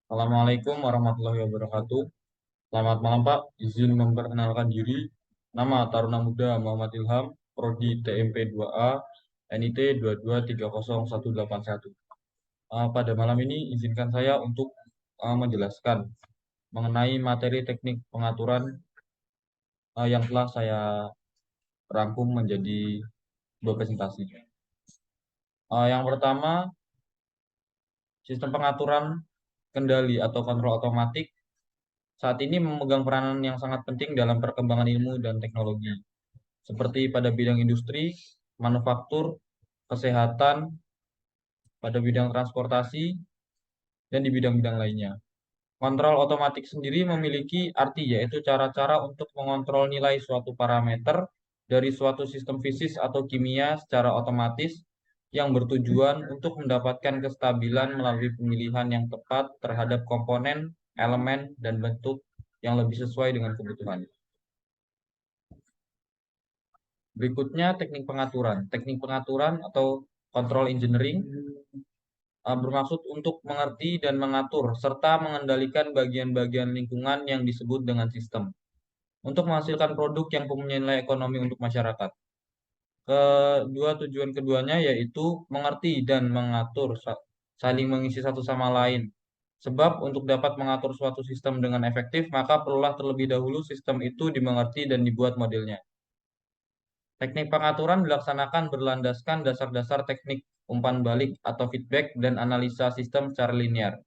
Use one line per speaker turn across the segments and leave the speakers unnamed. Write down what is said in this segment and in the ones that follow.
Assalamualaikum warahmatullahi wabarakatuh. Selamat malam Pak. Izin memperkenalkan diri. Nama Taruna Muda Muhammad Ilham, Prodi TMP 2A, NIT 2230181. Pada malam ini izinkan saya untuk menjelaskan mengenai materi teknik pengaturan yang telah saya rangkum menjadi dua presentasi. Yang pertama, sistem pengaturan kendali atau kontrol otomatik saat ini memegang peranan yang sangat penting dalam perkembangan ilmu dan teknologi, seperti pada bidang industri, manufaktur, kesehatan, pada bidang transportasi, dan di bidang-bidang lainnya. Kontrol otomatik sendiri memiliki arti yaitu cara-cara untuk mengontrol nilai suatu parameter dari suatu sistem fisik atau kimia secara otomatis yang bertujuan untuk mendapatkan kestabilan melalui pemilihan yang tepat terhadap komponen, elemen, dan bentuk yang lebih sesuai dengan kebutuhan. Berikutnya teknik pengaturan. Teknik pengaturan atau control engineering bermaksud untuk mengerti dan mengatur serta mengendalikan bagian-bagian lingkungan yang disebut dengan sistem untuk menghasilkan produk yang mempunyai nilai ekonomi untuk masyarakat. Kedua tujuan keduanya yaitu mengerti dan mengatur saling mengisi satu sama lain. Sebab untuk dapat mengatur suatu sistem dengan efektif, maka perlulah terlebih dahulu sistem itu dimengerti dan dibuat modelnya. Teknik pengaturan dilaksanakan berlandaskan dasar-dasar teknik umpan balik atau feedback dan analisa sistem secara linear,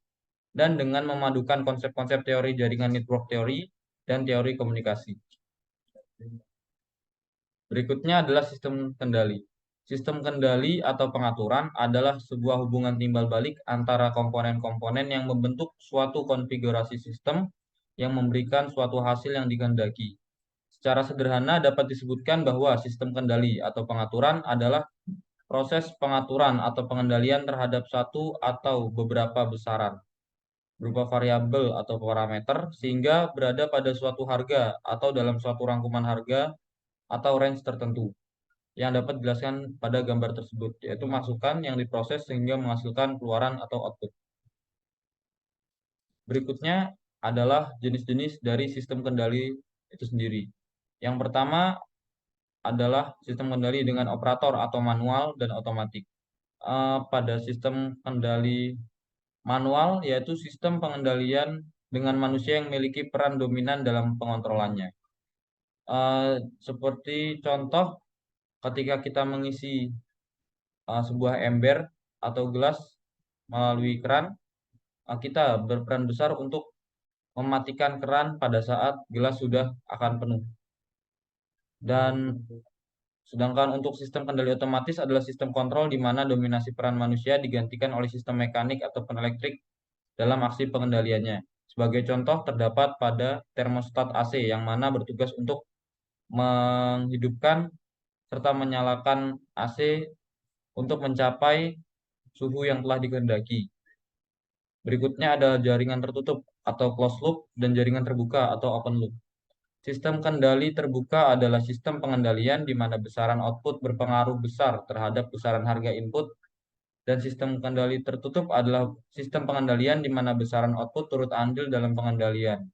dan dengan memadukan konsep-konsep teori jaringan network teori dan teori komunikasi. Berikutnya adalah sistem kendali. Sistem kendali atau pengaturan adalah sebuah hubungan timbal balik antara komponen-komponen yang membentuk suatu konfigurasi sistem yang memberikan suatu hasil yang dikehendaki. Secara sederhana dapat disebutkan bahwa sistem kendali atau pengaturan adalah proses pengaturan atau pengendalian terhadap satu atau beberapa besaran berupa variabel atau parameter sehingga berada pada suatu harga atau dalam suatu rangkuman harga atau range tertentu yang dapat dijelaskan pada gambar tersebut, yaitu masukan yang diproses sehingga menghasilkan keluaran atau output. Berikutnya adalah jenis-jenis dari sistem kendali itu sendiri. Yang pertama adalah sistem kendali dengan operator atau manual dan otomatik. Pada sistem kendali manual yaitu sistem pengendalian dengan manusia yang memiliki peran dominan dalam pengontrolannya. Eh, Seperti contoh ketika kita mengisi sebuah ember atau gelas melalui keran, kita berperan besar untuk mematikan keran pada saat gelas sudah akan penuh. Dan sedangkan untuk sistem kendali otomatis adalah sistem kontrol di mana dominasi peran manusia digantikan oleh sistem mekanik ataupun elektrik dalam aksi pengendaliannya. Sebagai contoh terdapat pada termostat AC yang mana bertugas untuk menghidupkan serta menyalakan AC untuk mencapai suhu yang telah dikehendaki. Berikutnya ada jaringan tertutup atau closed loop dan jaringan terbuka atau open loop. Sistem kendali terbuka adalah sistem pengendalian di mana besaran output berpengaruh besar terhadap besaran harga input, dan sistem kendali tertutup adalah sistem pengendalian di mana besaran output turut andil dalam pengendalian.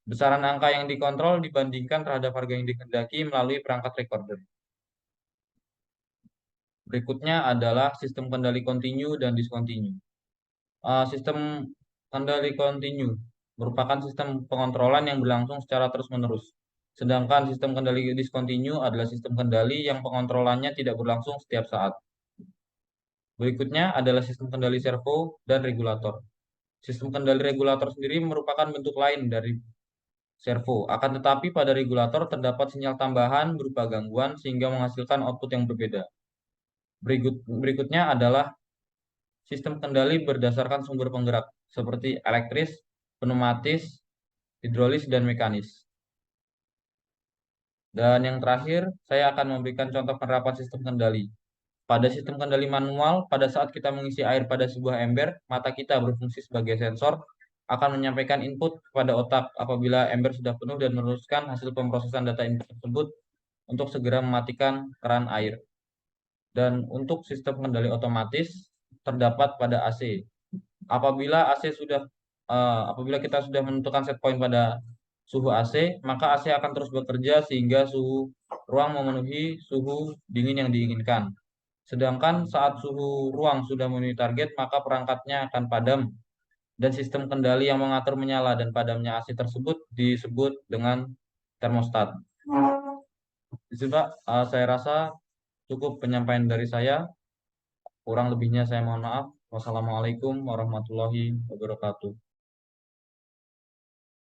Besaran angka yang dikontrol dibandingkan terhadap harga yang dikehendaki melalui perangkat recorder. Berikutnya adalah sistem kendali kontinu dan discontinue. Sistem kendali kontinu merupakan sistem pengontrolan yang berlangsung secara terus-menerus. Sedangkan sistem kendali discontinue adalah sistem kendali yang pengontrolannya tidak berlangsung setiap saat. Berikutnya adalah sistem kendali servo dan regulator. Sistem kendali regulator sendiri merupakan bentuk lain dari servo. Akan tetapi pada regulator terdapat sinyal tambahan berupa gangguan sehingga menghasilkan output yang berbeda. Berikutnya adalah sistem kendali berdasarkan sumber penggerak seperti elektris, pneumatis, hidrolis, dan mekanis. Dan yang terakhir, saya akan memberikan contoh penerapan sistem kendali. Pada sistem kendali manual, pada saat kita mengisi air pada sebuah ember, mata kita berfungsi sebagai sensor akan menyampaikan input kepada otak apabila ember sudah penuh dan meneruskan hasil pemrosesan data input tersebut untuk segera mematikan keran air. Dan untuk sistem kendali otomatis terdapat pada AC. Apabila AC sudah apabila kita sudah menentukan set point pada suhu AC, maka AC akan terus bekerja sehingga suhu ruang memenuhi suhu dingin yang diinginkan. Sedangkan saat suhu ruang sudah memenuhi target, maka perangkatnya akan padam dan sistem kendali yang mengatur menyala dan padamnya AC tersebut disebut dengan termostat. Itu Pak, saya rasa cukup penyampaian dari saya. Kurang lebihnya saya mohon maaf. Wassalamualaikum warahmatullahi wabarakatuh.